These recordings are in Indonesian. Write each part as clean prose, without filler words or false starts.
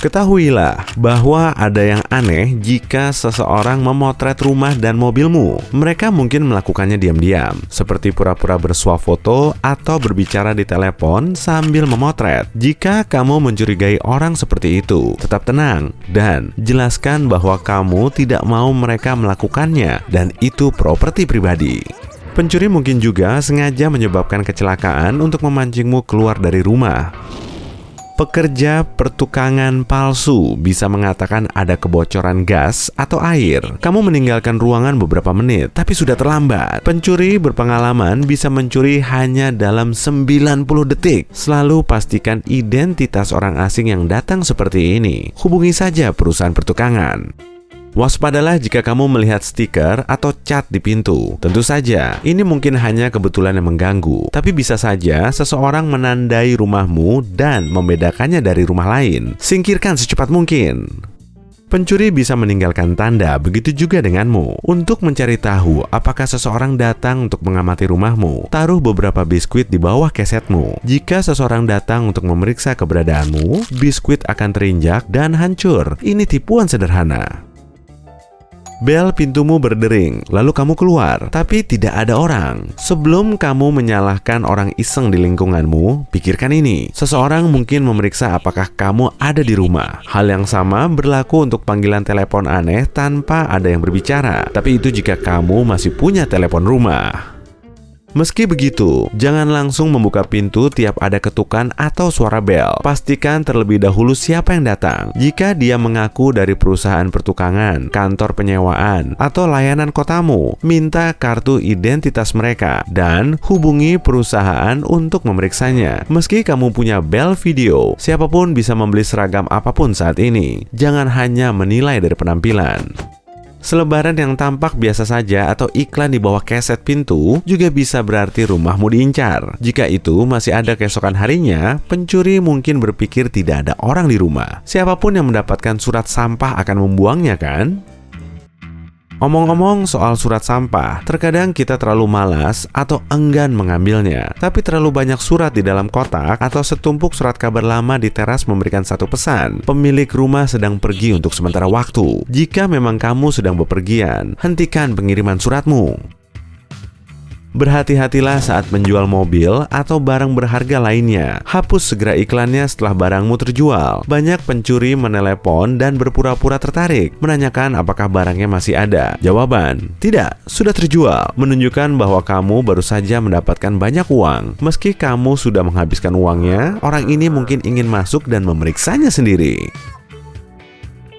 Ketahuilah bahwa ada yang aneh jika seseorang memotret rumah dan mobilmu. Mereka mungkin melakukannya diam-diam, seperti pura-pura bersuah foto atau berbicara di telepon sambil memotret. Jika kamu mencurigai orang seperti itu, tetap tenang dan jelaskan bahwa kamu tidak mau mereka melakukannya dan itu properti pribadi. Pencuri mungkin juga sengaja menyebabkan kecelakaan untuk memancingmu keluar dari rumah. Pekerja pertukangan palsu bisa mengatakan ada kebocoran gas atau air. Kamu meninggalkan ruangan beberapa menit, tapi sudah terlambat. Pencuri berpengalaman bisa mencuri hanya dalam 90 detik. Selalu pastikan identitas orang asing yang datang seperti ini. Hubungi saja perusahaan pertukangan. Waspadalah jika kamu melihat stiker atau cat di pintu. Tentu saja, ini mungkin hanya kebetulan yang mengganggu. Tapi bisa saja seseorang menandai rumahmu dan membedakannya dari rumah lain. Singkirkan secepat mungkin. Pencuri bisa meninggalkan tanda, begitu juga denganmu. Untuk mencari tahu apakah seseorang datang untuk mengamati rumahmu, taruh beberapa biskuit di bawah kesetmu. Jika seseorang datang untuk memeriksa keberadaanmu, biskuit akan terinjak dan hancur. Ini tipuan sederhana. Bel pintumu berdering, lalu kamu keluar, tapi tidak ada orang. Sebelum kamu menyalahkan orang iseng di lingkunganmu, pikirkan ini. Seseorang mungkin memeriksa apakah kamu ada di rumah. Hal yang sama berlaku untuk panggilan telepon aneh tanpa ada yang berbicara. Tapi itu jika kamu masih punya telepon rumah. Meski begitu, jangan langsung membuka pintu tiap ada ketukan atau suara bel. Pastikan terlebih dahulu siapa yang datang. Jika dia mengaku dari perusahaan pertukangan, kantor penyewaan, atau layanan kotamu, minta kartu identitas mereka dan hubungi perusahaan untuk memeriksanya. Meski kamu punya bel video, siapapun bisa membeli seragam apapun saat ini. Jangan hanya menilai dari penampilan. Selebaran yang tampak biasa saja atau iklan di bawah keset pintu juga bisa berarti rumahmu diincar. Jika itu masih ada keesokan harinya, pencuri mungkin berpikir tidak ada orang di rumah. Siapapun yang mendapatkan surat sampah akan membuangnya, kan? Omong-omong soal surat sampah, terkadang kita terlalu malas atau enggan mengambilnya. Tapi terlalu banyak surat di dalam kotak atau setumpuk surat kabar lama di teras memberikan satu pesan. Pemilik rumah sedang pergi untuk sementara waktu. Jika memang kamu sedang bepergian, hentikan pengiriman suratmu. Berhati-hatilah saat menjual mobil atau barang berharga lainnya. Hapus segera iklannya setelah barangmu terjual. Banyak pencuri menelepon dan berpura-pura tertarik, menanyakan apakah barangnya masih ada. Jawaban, tidak, sudah terjual. Menunjukkan bahwa kamu baru saja mendapatkan banyak uang. Meski kamu sudah menghabiskan uangnya, orang ini mungkin ingin masuk dan memeriksanya sendiri.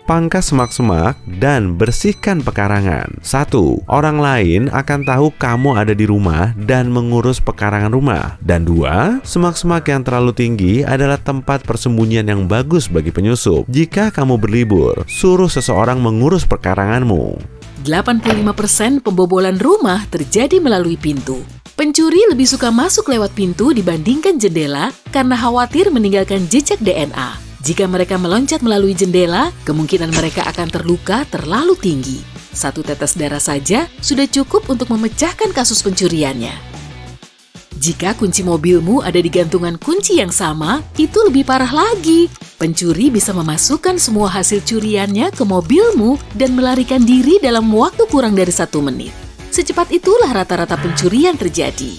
Pangkas semak-semak dan bersihkan pekarangan. 1. Orang lain akan tahu kamu ada di rumah dan mengurus pekarangan rumah. Dan 2. Semak-semak yang terlalu tinggi adalah tempat persembunyian yang bagus bagi penyusup. Jika kamu berlibur, suruh seseorang mengurus pekaranganmu. 85% pembobolan rumah terjadi melalui pintu. Pencuri lebih suka masuk lewat pintu dibandingkan jendela karena khawatir meninggalkan jejak DNA. Jika mereka meloncat melalui jendela, kemungkinan mereka akan terluka terlalu tinggi. 1 tetes darah saja sudah cukup untuk memecahkan kasus pencuriannya. Jika kunci mobilmu ada di gantungan kunci yang sama, itu lebih parah lagi. Pencuri bisa memasukkan semua hasil curiannya ke mobilmu dan melarikan diri dalam waktu kurang dari 1 menit. Secepat itulah rata-rata pencurian terjadi.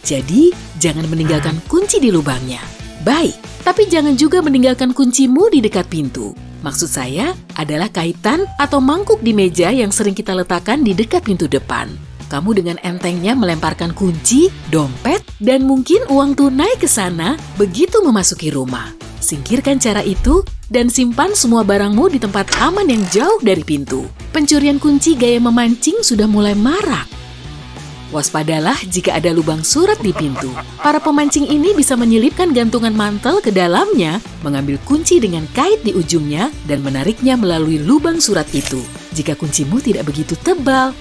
Jadi, jangan meninggalkan kunci di lubangnya. Baik, tapi jangan juga meninggalkan kuncimu di dekat pintu. Maksud saya adalah kaitan atau mangkuk di meja yang sering kita letakkan di dekat pintu depan. Kamu dengan entengnya melemparkan kunci, dompet, dan mungkin uang tunai ke sana begitu memasuki rumah. Singkirkan cara itu dan simpan semua barangmu di tempat aman yang jauh dari pintu. Pencurian kunci gaya memancing sudah mulai marak. Waspadalah jika ada lubang surat di pintu. Para pemancing ini bisa menyelipkan gantungan mantel ke dalamnya, mengambil kunci dengan kait di ujungnya, dan menariknya melalui lubang surat itu. Jika kuncimu tidak begitu tebal.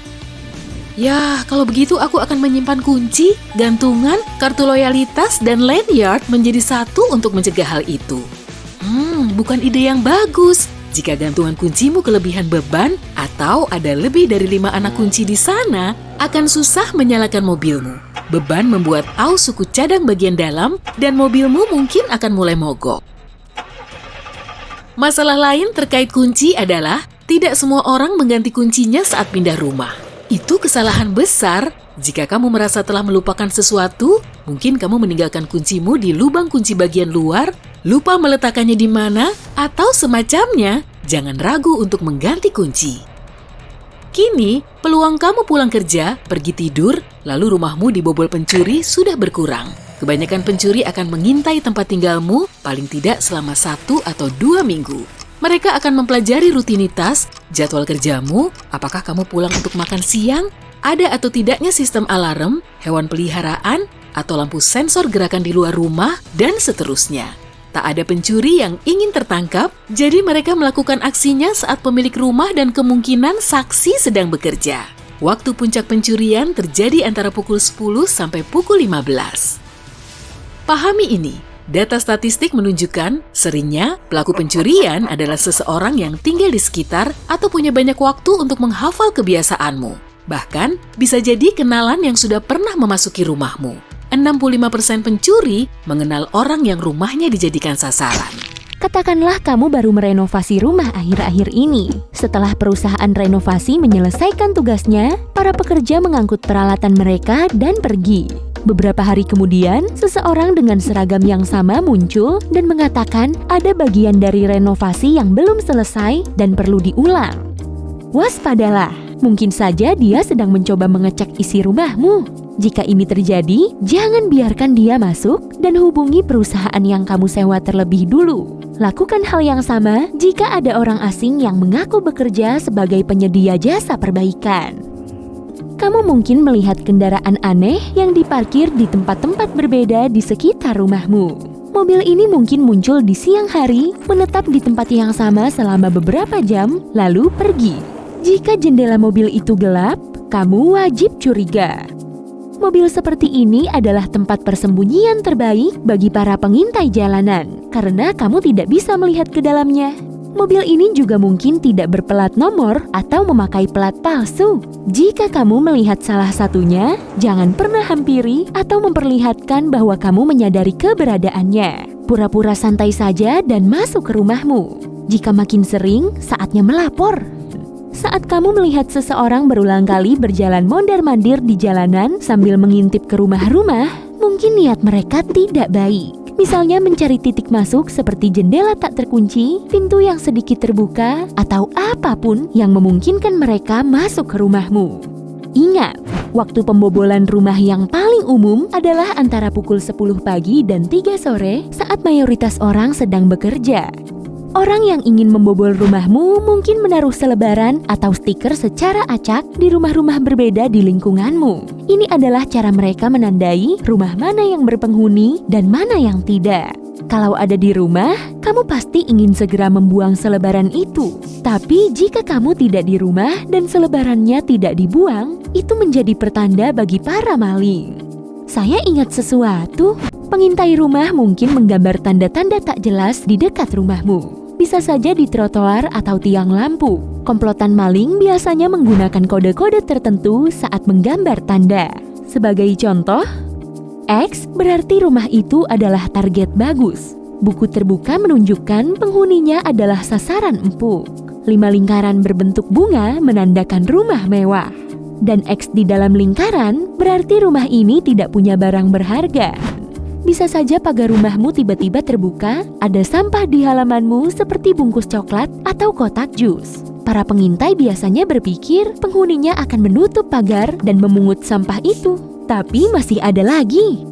Ya, kalau begitu aku akan menyimpan kunci, gantungan, kartu loyalitas, dan lanyard menjadi satu untuk mencegah hal itu. Bukan ide yang bagus. Jika gantungan kuncimu kelebihan beban atau ada lebih dari 5 anak kunci di sana, akan susah menyalakan mobilmu. Beban membuat aus suku cadang bagian dalam dan mobilmu mungkin akan mulai mogok. Masalah lain terkait kunci adalah tidak semua orang mengganti kuncinya saat pindah rumah. Itu kesalahan besar. Jika kamu merasa telah melupakan sesuatu, mungkin kamu meninggalkan kuncimu di lubang kunci bagian luar, lupa meletakkannya di mana, atau semacamnya. Jangan ragu untuk mengganti kunci. Kini, peluang kamu pulang kerja, pergi tidur, lalu rumahmu dibobol pencuri sudah berkurang. Kebanyakan pencuri akan mengintai tempat tinggalmu paling tidak selama 1 atau 2 minggu. Mereka akan mempelajari rutinitas, jadwal kerjamu, apakah kamu pulang untuk makan siang, ada atau tidaknya sistem alarm, hewan peliharaan, atau lampu sensor gerakan di luar rumah, dan seterusnya. Tak ada pencuri yang ingin tertangkap, jadi mereka melakukan aksinya saat pemilik rumah dan kemungkinan saksi sedang bekerja. Waktu puncak pencurian terjadi antara pukul 10 sampai pukul 15. Pahami ini, data statistik menunjukkan seringnya pelaku pencurian adalah seseorang yang tinggal di sekitar atau punya banyak waktu untuk menghafal kebiasaanmu. Bahkan, bisa jadi kenalan yang sudah pernah memasuki rumahmu. 65% pencuri mengenal orang yang rumahnya dijadikan sasaran. Katakanlah kamu baru merenovasi rumah akhir-akhir ini. Setelah perusahaan renovasi menyelesaikan tugasnya, para pekerja mengangkut peralatan mereka dan pergi. Beberapa hari kemudian, seseorang dengan seragam yang sama muncul dan mengatakan ada bagian dari renovasi yang belum selesai dan perlu diulang. Waspadalah, mungkin saja dia sedang mencoba mengecek isi rumahmu. Jika ini terjadi, jangan biarkan dia masuk dan hubungi perusahaan yang kamu sewa terlebih dulu. Lakukan hal yang sama jika ada orang asing yang mengaku bekerja sebagai penyedia jasa perbaikan. Kamu mungkin melihat kendaraan aneh yang diparkir di tempat-tempat berbeda di sekitar rumahmu. Mobil ini mungkin muncul di siang hari, menetap di tempat yang sama selama beberapa jam, lalu pergi. Jika jendela mobil itu gelap, kamu wajib curiga. Mobil seperti ini adalah tempat persembunyian terbaik bagi para pengintai jalanan, karena kamu tidak bisa melihat ke dalamnya. Mobil ini juga mungkin tidak berpelat nomor atau memakai plat palsu. Jika kamu melihat salah satunya, jangan pernah hampiri atau memperlihatkan bahwa kamu menyadari keberadaannya. Pura-pura santai saja dan masuk ke rumahmu. Jika makin sering, saatnya melapor. Saat kamu melihat seseorang berulang kali berjalan mondar-mandir di jalanan sambil mengintip ke rumah-rumah, mungkin niat mereka tidak baik. Misalnya mencari titik masuk seperti jendela tak terkunci, pintu yang sedikit terbuka, atau apapun yang memungkinkan mereka masuk ke rumahmu. Ingat, waktu pembobolan rumah yang paling umum adalah antara pukul 10 pagi dan 3 sore saat mayoritas orang sedang bekerja. Orang yang ingin membobol rumahmu mungkin menaruh selebaran atau stiker secara acak di rumah-rumah berbeda di lingkunganmu. Ini adalah cara mereka menandai rumah mana yang berpenghuni dan mana yang tidak. Kalau ada di rumah, kamu pasti ingin segera membuang selebaran itu. Tapi jika kamu tidak di rumah dan selebarannya tidak dibuang, itu menjadi pertanda bagi para maling. Saya ingat sesuatu. Pengintai rumah mungkin menggambar tanda-tanda tak jelas di dekat rumahmu. Bisa saja di trotoar atau tiang lampu. Komplotan maling biasanya menggunakan kode-kode tertentu saat menggambar tanda. Sebagai contoh, X berarti rumah itu adalah target bagus. Buku terbuka menunjukkan penghuninya adalah sasaran empuk. 5 lingkaran berbentuk bunga menandakan rumah mewah. Dan X di dalam lingkaran berarti rumah ini tidak punya barang berharga. Bisa saja pagar rumahmu tiba-tiba terbuka, ada sampah di halamanmu seperti bungkus coklat atau kotak jus. Para pengintai biasanya berpikir penghuninya akan menutup pagar dan memungut sampah itu. Tapi masih ada lagi.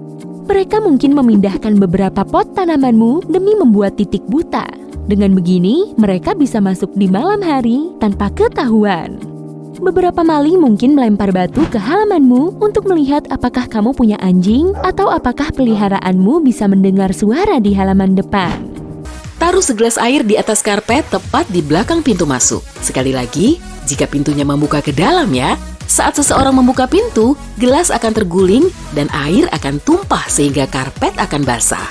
Mereka mungkin memindahkan beberapa pot tanamanmu demi membuat titik buta. Dengan begini, mereka bisa masuk di malam hari tanpa ketahuan. Beberapa maling mungkin melempar batu ke halamanmu untuk melihat apakah kamu punya anjing atau apakah peliharaanmu bisa mendengar suara di halaman depan. Taruh segelas air di atas karpet tepat di belakang pintu masuk. Sekali lagi, jika pintunya membuka ke dalam ya, saat seseorang membuka pintu, gelas akan terguling dan air akan tumpah sehingga karpet akan basah.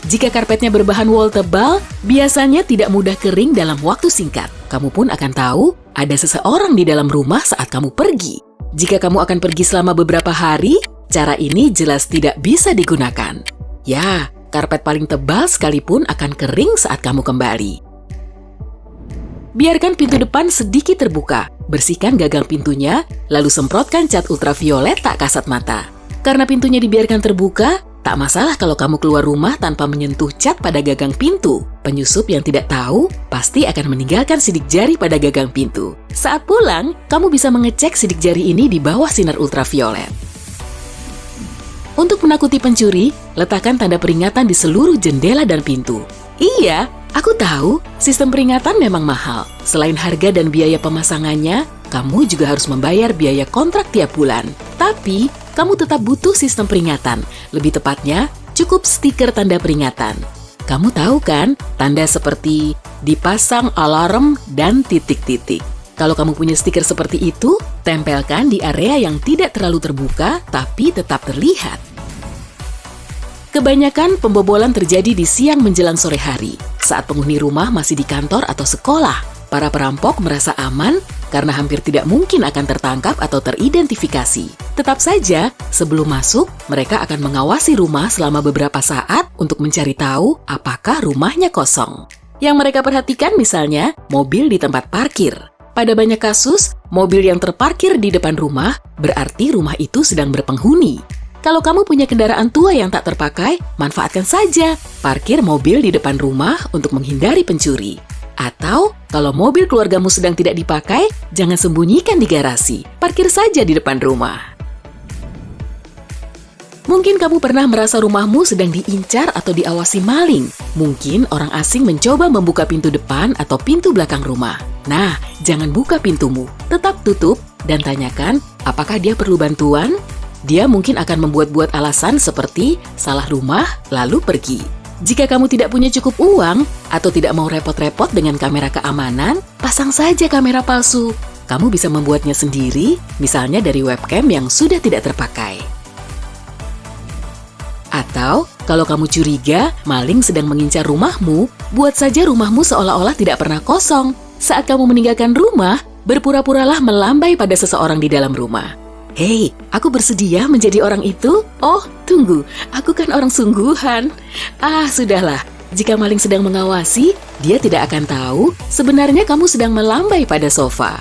Jika karpetnya berbahan wol tebal, biasanya tidak mudah kering dalam waktu singkat. Kamu pun akan tahu ada seseorang di dalam rumah saat kamu pergi. Jika kamu akan pergi selama beberapa hari, cara ini jelas tidak bisa digunakan. Ya, karpet paling tebal sekalipun akan kering saat kamu kembali. Biarkan pintu depan sedikit terbuka, bersihkan gagang pintunya, lalu semprotkan cat ultraviolet tak kasat mata. Karena pintunya dibiarkan terbuka, tak masalah kalau kamu keluar rumah tanpa menyentuh cat pada gagang pintu. Penyusup yang tidak tahu pasti akan meninggalkan sidik jari pada gagang pintu. Saat pulang, kamu bisa mengecek sidik jari ini di bawah sinar ultraviolet. Untuk menakuti pencuri, letakkan tanda peringatan di seluruh jendela dan pintu. Iya, aku tahu sistem peringatan memang mahal. Selain harga dan biaya pemasangannya, kamu juga harus membayar biaya kontrak tiap bulan. Tapi, kamu tetap butuh sistem peringatan. Lebih tepatnya, cukup stiker tanda peringatan. Kamu tahu kan, tanda seperti dipasang alarm dan titik-titik. Kalau kamu punya stiker seperti itu, tempelkan di area yang tidak terlalu terbuka tapi tetap terlihat. Kebanyakan pembobolan terjadi di siang menjelang sore hari, saat penghuni rumah masih di kantor atau sekolah. Para perampok merasa aman karena hampir tidak mungkin akan tertangkap atau teridentifikasi. Tetap saja, sebelum masuk, mereka akan mengawasi rumah selama beberapa saat untuk mencari tahu apakah rumahnya kosong. Yang mereka perhatikan misalnya, mobil di tempat parkir. Pada banyak kasus, mobil yang terparkir di depan rumah berarti rumah itu sedang berpenghuni. Kalau kamu punya kendaraan tua yang tak terpakai, manfaatkan saja. Parkir mobil di depan rumah untuk menghindari pencuri. Atau, kalau mobil keluargamu sedang tidak dipakai, jangan sembunyikan di garasi. Parkir saja di depan rumah. Mungkin kamu pernah merasa rumahmu sedang diincar atau diawasi maling. Mungkin orang asing mencoba membuka pintu depan atau pintu belakang rumah. Nah, jangan buka pintumu. Tetap tutup dan tanyakan apakah dia perlu bantuan. Dia mungkin akan membuat-buat alasan seperti salah rumah lalu pergi. Jika kamu tidak punya cukup uang atau tidak mau repot-repot dengan kamera keamanan, pasang saja kamera palsu. Kamu bisa membuatnya sendiri, misalnya dari webcam yang sudah tidak terpakai. Atau, kalau kamu curiga maling sedang mengincar rumahmu, buat saja rumahmu seolah-olah tidak pernah kosong. Saat kamu meninggalkan rumah, berpura-puralah melambai pada seseorang di dalam rumah. Hei, aku bersedia menjadi orang itu? Oh, tunggu, aku kan orang sungguhan. Sudahlah, jika maling sedang mengawasi, dia tidak akan tahu sebenarnya kamu sedang melambai pada sofa.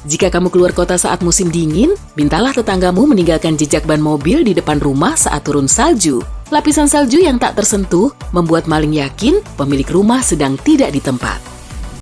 Jika kamu keluar kota saat musim dingin, mintalah tetanggamu meninggalkan jejak ban mobil di depan rumah saat turun salju. Lapisan salju yang tak tersentuh membuat maling yakin pemilik rumah sedang tidak di tempat.